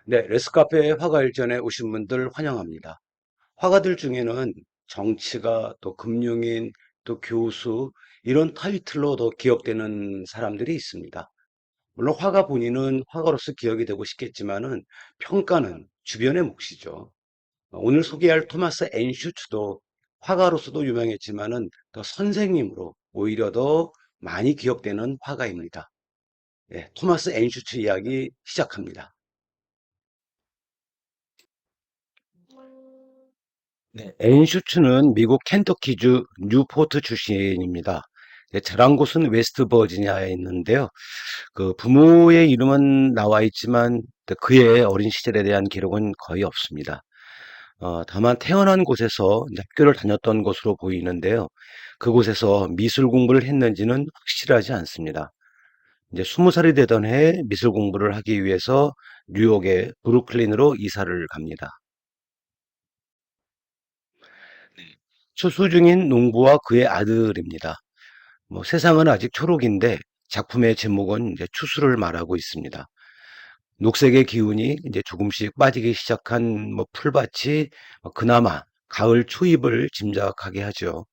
네, 레스카페 화가일전에 오신 분들 환영합니다. 화가들 중에는 정치가 또 금융인 또 교수 이런 타이틀로 더 기억되는 사람들이 있습니다. 물론 화가 본인은 화가로서 기억이 되고 싶겠지만은 평가는 주변의 몫이죠. 오늘 소개할 토마스 엔슈츠도 화가로서도 유명했지만은 더 선생님으로 오히려 더 많이 기억되는 화가입니다. 예, 토마스 엔슈츠 이야기 시작합니다. 네, 앤슈츠는 미국 켄터키주 뉴포트 출신입니다. 네, 자란 곳은 웨스트 버지니아에 있는데요. 그 부모의 이름은 나와 있지만 그의 어린 시절에 대한 기록은 거의 없습니다. 다만 태어난 곳에서 이제 학교를 다녔던 것으로 보이는데요. 그곳에서 미술 공부를 했는지는 확실하지 않습니다. 이제 20살이 되던 해에 미술 공부를 하기 위해서 뉴욕의 브루클린으로 이사를 갑니다. 추수 중인 농부와 그의 아들입니다. 뭐 세상은 아직 초록인데 작품의 제목은 이제 추수를 말하고 있습니다. 녹색의 기운이 이제 조금씩 빠지기 시작한 뭐 풀밭이 그나마 가을 초입을 짐작하게 하죠.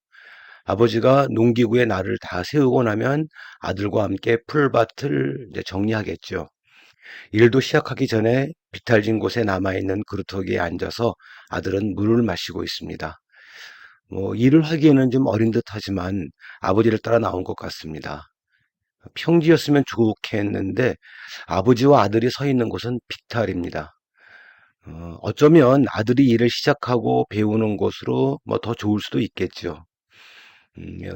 아버지가 농기구에 날을 다 세우고 나면 아들과 함께 풀밭을 이제 정리하겠죠. 일도 시작하기 전에 비탈진 곳에 남아있는 그루터기에 앉아서 아들은 물을 마시고 있습니다. 뭐 일을 하기에는 좀 어린 듯하지만 아버지를 따라 나온 것 같습니다. 평지였으면 좋겠는데 아버지와 아들이 서 있는 곳은 빅탈입니다. 어쩌면 아들이 일을 시작하고 배우는 곳으로 뭐 더 좋을 수도 있겠죠.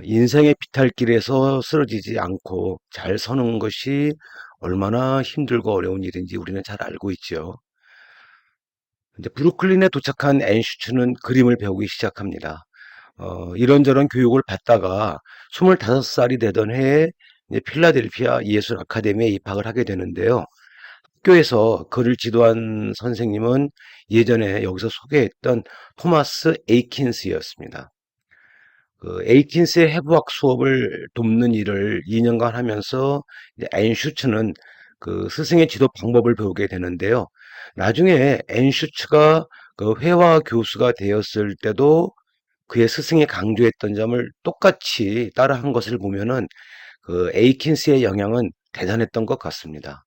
인생의 비탈길에서 쓰러지지 않고 잘 서는 것이 얼마나 힘들고 어려운 일인지 우리는 잘 알고 있죠. 이제 브루클린에 도착한 앤슈츠는 그림을 배우기 시작합니다. 이런저런 교육을 받다가 25살이 되던 해에 이제 필라델피아 예술 아카데미에 입학을 하게 되는데요. 학교에서 그를 지도한 선생님은 예전에 여기서 소개했던 토마스 에이킨스였습니다. 그 에이킨스의 해부학 수업을 돕는 일을 2년간 하면서 이제 앤슈츠는 그 스승의 지도 방법을 배우게 되는데요. 나중에 앤슈츠가 그 회화 교수가 되었을 때도 그의 스승이 강조했던 점을 똑같이 따라한 것을 보면은 그 에이킨스의 영향은 대단했던 것 같습니다.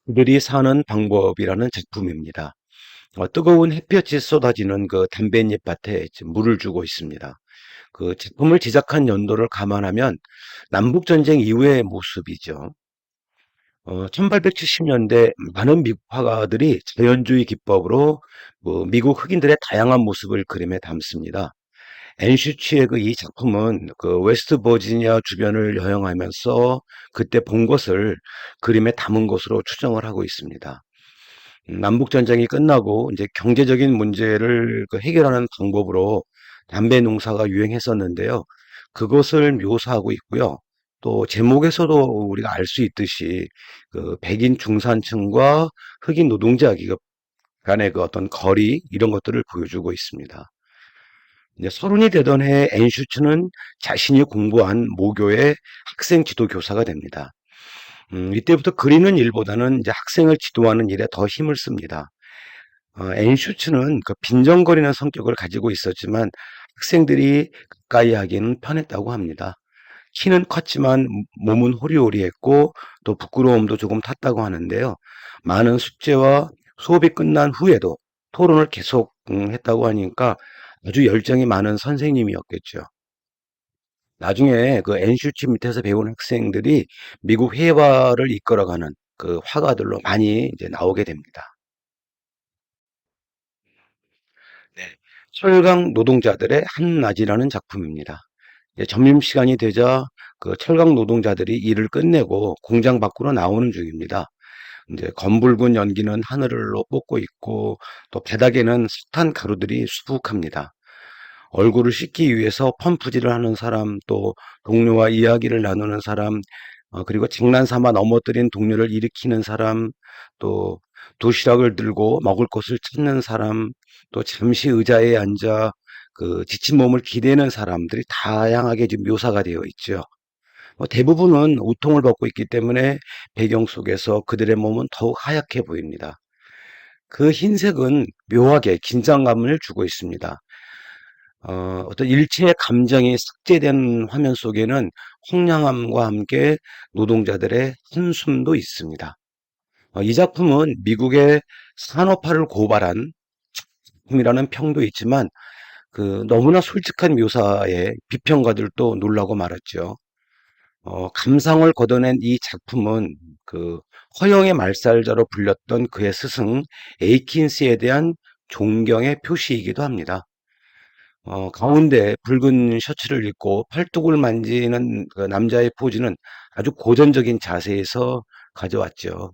그들이 사는 방법이라는 작품입니다. 뜨거운 햇볕이 쏟아지는 그 담뱃잎 밭에 지금 물을 주고 있습니다. 그 작품을 제작한 연도를 감안하면 남북전쟁 이후의 모습이죠. 1870년대 많은 미국 화가들이 자연주의 기법으로 미국 흑인들의 다양한 모습을 그림에 담습니다. 앤슈치의 그 이 작품은 그 웨스트 버지니아 주변을 여행하면서 그때 본 것을 그림에 담은 것으로 추정을 하고 있습니다. 남북 전쟁이 끝나고 이제 경제적인 문제를 그 해결하는 방법으로 담배 농사가 유행했었는데요. 그것을 묘사하고 있고요. 또 제목에서도 우리가 알 수 있듯이 그 백인 중산층과 흑인 노동자 기업 간의 그 어떤 거리 이런 것들을 보여주고 있습니다. 이제 서른이 되던 해에 앤슈츠는 자신이 공부한 모교의 학생 지도 교사가 됩니다. 이때부터 그리는 일보다는 이제 학생을 지도하는 일에 더 힘을 씁니다. 앤슈츠는 그 빈정거리는 성격을 가지고 있었지만 학생들이 가까이 하기는 편했다고 합니다. 키는 컸지만 몸은 호리호리했고 또 부끄러움도 조금 탔다고 하는데요. 많은 숙제와 수업이 끝난 후에도 토론을 계속 했다고 하니까 아주 열정이 많은 선생님이었겠죠. 나중에 그 앤슈치 밑에서 배운 학생들이 미국 회화를 이끌어가는 그 화가들로 많이 이제 나오게 됩니다. 네. 철강 노동자들의 한낮이라는 작품입니다. 이제 점심시간이 되자 그 철강 노동자들이 일을 끝내고 공장 밖으로 나오는 중입니다. 이제 검붉은 연기는 하늘로 뻗고 있고 또 바닥에는 숱한 가루들이 수북합니다. 얼굴을 씻기 위해서 펌프질을 하는 사람, 또 동료와 이야기를 나누는 사람, 그리고 장난삼아 넘어뜨린 동료를 일으키는 사람, 또 도시락을 들고 먹을 것을 찾는 사람, 또 잠시 의자에 앉아 그 지친 몸을 기대는 사람들이 다양하게 지금 묘사가 되어 있죠. 대부분은 우통을 벗고 있기 때문에 배경 속에서 그들의 몸은 더욱 하얗게 보입니다. 그 흰색은 묘하게 긴장감을 주고 있습니다. 어떤 일체의 감정이 삭제된 화면 속에는 황량함과 함께 노동자들의 한숨도 있습니다. 이 작품은 미국의 산업화를 고발한 작품이라는 평도 있지만 너무나 솔직한 묘사에 비평가들도 놀라고 말았죠. 감상을 걷어낸 이 작품은 허영의 말살자로 불렸던 그의 스승 에이킨스에 대한 존경의 표시이기도 합니다. 가운데 붉은 셔츠를 입고 팔뚝을 만지는 그 남자의 포즈는 아주 고전적인 자세에서 가져왔죠.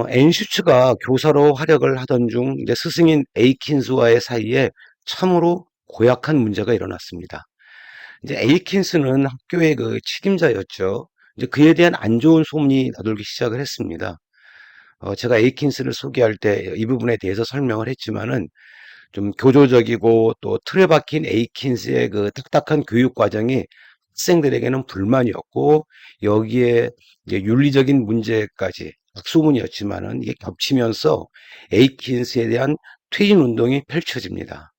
앤슈츠가 교사로 활약을 하던 중 이제 스승인 에이킨스와의 사이에 참으로 고약한 문제가 일어났습니다. 이제 에이킨스는 학교의 그 책임자였죠. 이제 그에 대한 안 좋은 소문이 나돌기 시작을 했습니다. 제가 에이킨스를 소개할 때 이 부분에 대해서 설명을 했지만은 좀 교조적이고 또 틀에 박힌 에이킨스의 그 딱딱한 교육 과정이 학생들에게는 불만이었고 여기에 이제 윤리적인 문제까지 악소문이었지만은 이게 겹치면서 에이킨스에 대한 퇴진 운동이 펼쳐집니다.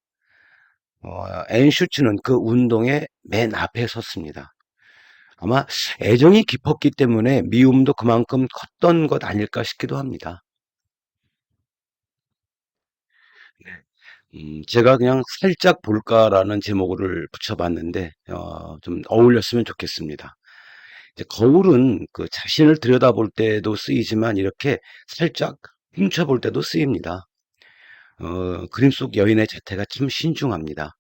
앤슈츠는 그 운동의 맨 앞에 섰습니다. 아마 애정이 깊었기 때문에 미움도 그만큼 컸던 것 아닐까 싶기도 합니다. 네. 제가 그냥 살짝 볼까라는 제목을 붙여봤는데, 좀 어울렸으면 좋겠습니다. 이제 거울은 그 자신을 들여다볼 때도 쓰이지만 이렇게 살짝 훔쳐볼 때도 쓰입니다. 그림 속 여인의 자태가 참 신중합니다.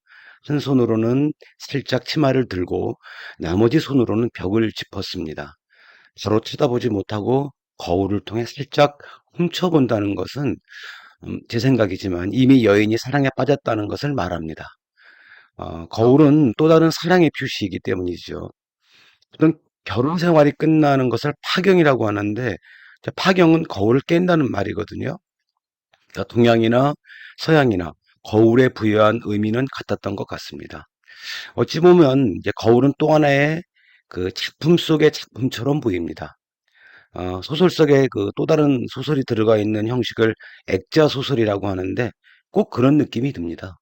한 손으로는 살짝 치마를 들고 나머지 손으로는 벽을 짚었습니다. 서로 쳐다보지 못하고 거울을 통해 살짝 훔쳐본다는 것은 제 생각이지만 이미 여인이 사랑에 빠졌다는 것을 말합니다. 거울은 또 다른 사랑의 표시이기 때문이죠. 어떤 결혼 생활이 끝나는 것을 파경이라고 하는데 파경은 거울을 깬다는 말이거든요. 그러니까 동양이나 서양이나 거울에 부여한 의미는 같았던 것 같습니다. 어찌 보면 이제 거울은 또 하나의 그 작품 속의 작품처럼 보입니다. 소설 속에 그 또 다른 소설이 들어가 있는 형식을 액자 소설이라고 하는데 꼭 그런 느낌이 듭니다.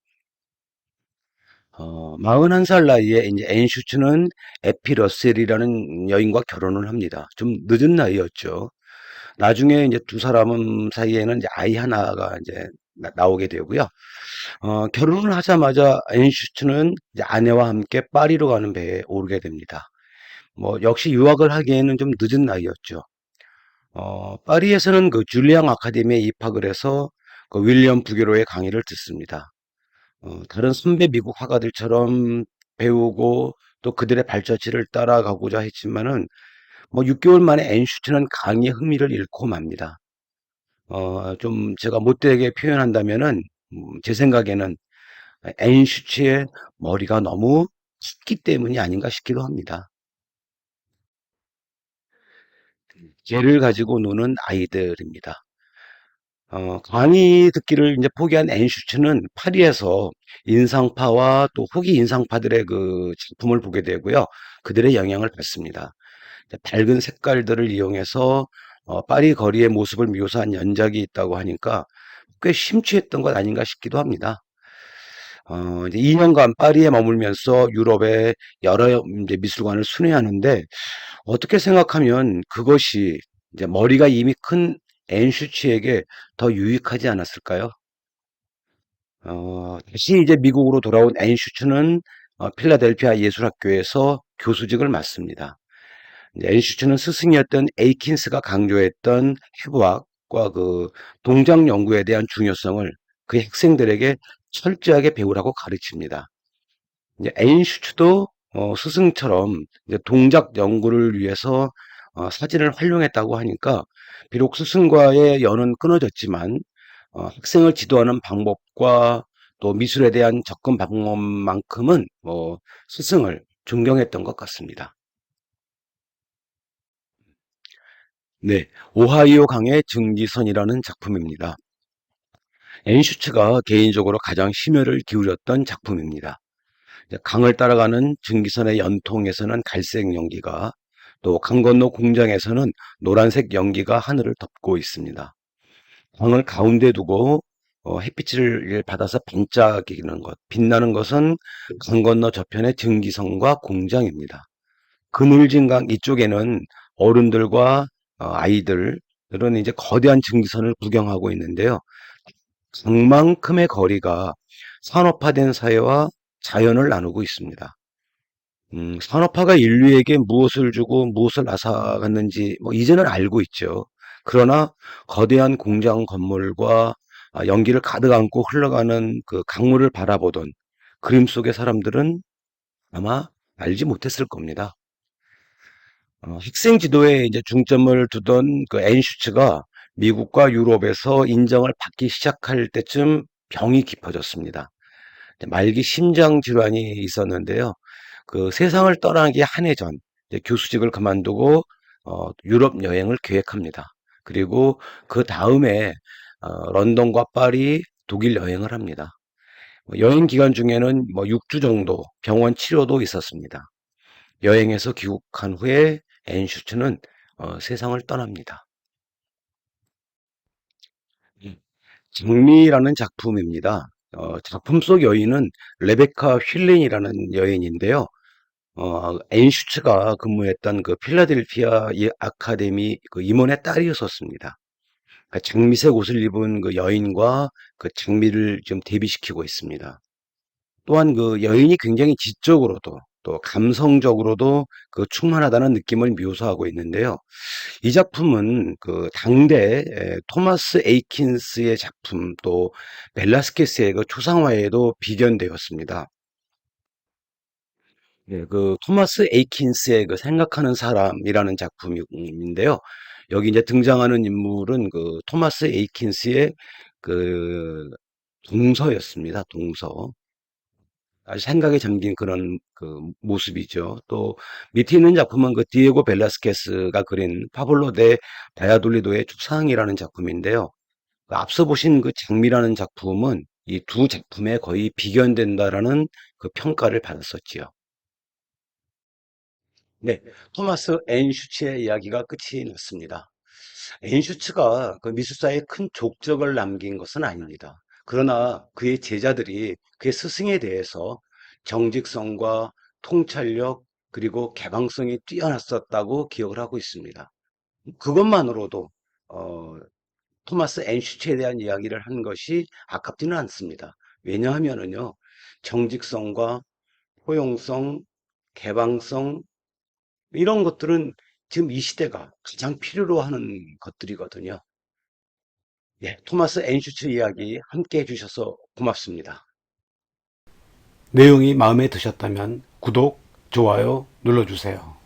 41살 나이에 이제 앤 슈츠는 에피 러셀이라는 여인과 결혼을 합니다. 좀 늦은 나이였죠. 나중에 이제 두 사람 사이에는 이제 아이 하나가 이제 나오게 되고요. 결혼을 하자마자 앤 슈츠는 이제 아내와 함께 파리로 가는 배에 오르게 됩니다. 뭐 역시 유학을 하기에는 좀 늦은 나이였죠. 파리에서는 그 줄리앙 아카데미에 입학을 해서 그 윌리엄 부게로의 강의를 듣습니다. 다른 선배 미국 화가들처럼 배우고 또 그들의 발자취를 따라가고자 했지만은 뭐 6개월 만에 앤슈트는 강의의 흥미를 잃고 맙니다. 좀 제가 못되게 표현한다면은 제 생각에는 앤슈츠의 머리가 너무 짙기 때문이 아닌가 싶기도 합니다. 개를 가지고 노는 아이들입니다. 강의 듣기를 이제 포기한 앤슈츠는 파리에서 인상파와 또 후기 인상파들의 그 작품을 보게 되고요. 그들의 영향을 받습니다. 이제 밝은 색깔들을 이용해서 파리 거리의 모습을 묘사한 연작이 있다고 하니까 꽤 심취했던 것 아닌가 싶기도 합니다. 이제 2년간 파리에 머물면서 유럽의 여러 이제 미술관을 순회하는데 어떻게 생각하면 그것이 이제 머리가 이미 큰 앤슈치에게 더 유익하지 않았을까요? 다시 이제 미국으로 돌아온 앤슈츠는 필라델피아 예술학교에서 교수직을 맡습니다. 이제 앤슈츠는 스승이었던 에이킨스가 강조했던 해부학과 그 동작 연구에 대한 중요성을 그 학생들에게 철저하게 배우라고 가르칩니다. 이제 앤슈츠도 스승처럼 이제 동작 연구를 위해서 사진을 활용했다고 하니까 비록 스승과의 연은 끊어졌지만 학생을 지도하는 방법과 또 미술에 대한 접근 방법만큼은 스승을 존경했던 것 같습니다. 네, 오하이오 강의 증기선이라는 작품입니다. 앤슈츠가 개인적으로 가장 심혈을 기울였던 작품입니다. 이제 강을 따라가는 증기선의 연통에서는 갈색 연기가, 또 강 건너 공장에서는 노란색 연기가 하늘을 덮고 있습니다. 강을 가운데 두고 햇빛을 받아서 반짝이는 것, 빛나는 것은 강 건너 저편의 증기선과 공장입니다. 그늘진 강 이쪽에는 어른들과 아이들은 이제 거대한 증기선을 구경하고 있는데요. 강만큼의 거리가 산업화된 사회와 자연을 나누고 있습니다. 산업화가 인류에게 무엇을 주고 무엇을 앗아갔는지 뭐 이제는 알고 있죠. 그러나 거대한 공장 건물과 연기를 가득 안고 흘러가는 그 강물을 바라보던 그림 속의 사람들은 아마 알지 못했을 겁니다. 학생 지도에 이제 중점을 두던 그 앤슈츠가 미국과 유럽에서 인정을 받기 시작할 때쯤 병이 깊어졌습니다. 말기 심장 질환이 있었는데요. 그 세상을 떠나기 한 해 전 교수직을 그만두고 유럽 여행을 계획합니다. 그리고 그 다음에 런던과 파리, 독일 여행을 합니다. 여행 기간 중에는 뭐 6주 정도 병원 치료도 있었습니다. 여행에서 귀국한 후에 앤슈츠는 세상을 떠납니다. 장미라는 작품입니다. 작품 속 여인은 레베카 휠린이라는 여인인데요. 앤슈츠가 근무했던 그 필라델피아 아카데미 그 임원의 딸이었었습니다. 그러니까 장미색 옷을 입은 그 여인과 그 장미를 좀 대비시키고 있습니다. 또한 그 여인이 굉장히 지적으로도 또 감성적으로도 그 충만하다는 느낌을 묘사하고 있는데요. 이 작품은 그 당대 토마스 에이킨스의 작품 또 벨라스케스의 그 초상화에도 비견되었습니다. 네, 그 토마스 에이킨스의 그 생각하는 사람이라는 작품인데요. 여기 이제 등장하는 인물은 그 토마스 에이킨스의 그 동서였습니다. 동서. 아주 생각에 잠긴 그런 그 모습이죠. 또 밑에 있는 작품은 그 디에고 벨라스케스가 그린 파블로 데 바야돌리도의 축상이라는 작품인데요. 그 앞서 보신 그 장미라는 작품은 이 두 작품에 거의 비견된다라는 그 평가를 받았었지요. 네, 토마스 앤 슈츠의 이야기가 끝이 났습니다. 앤 슈츠가 그 미술사에 큰 족적을 남긴 것은 아닙니다. 그러나 그의 제자들이 그의 스승에 대해서 정직성과 통찰력 그리고 개방성이 뛰어났었다고 기억을 하고 있습니다. 그것만으로도 어, 토마스 앤 슈츠에 대한 이야기를 한 것이 아깝지는 않습니다. 왜냐하면은요, 정직성과 포용성, 개방성 이런 것들은 지금 이 시대가 가장 필요로 하는 것들이거든요. 예, 토마스 앤슈츠 이야기 함께 해주셔서 고맙습니다. 내용이 마음에 드셨다면 구독, 좋아요 눌러주세요.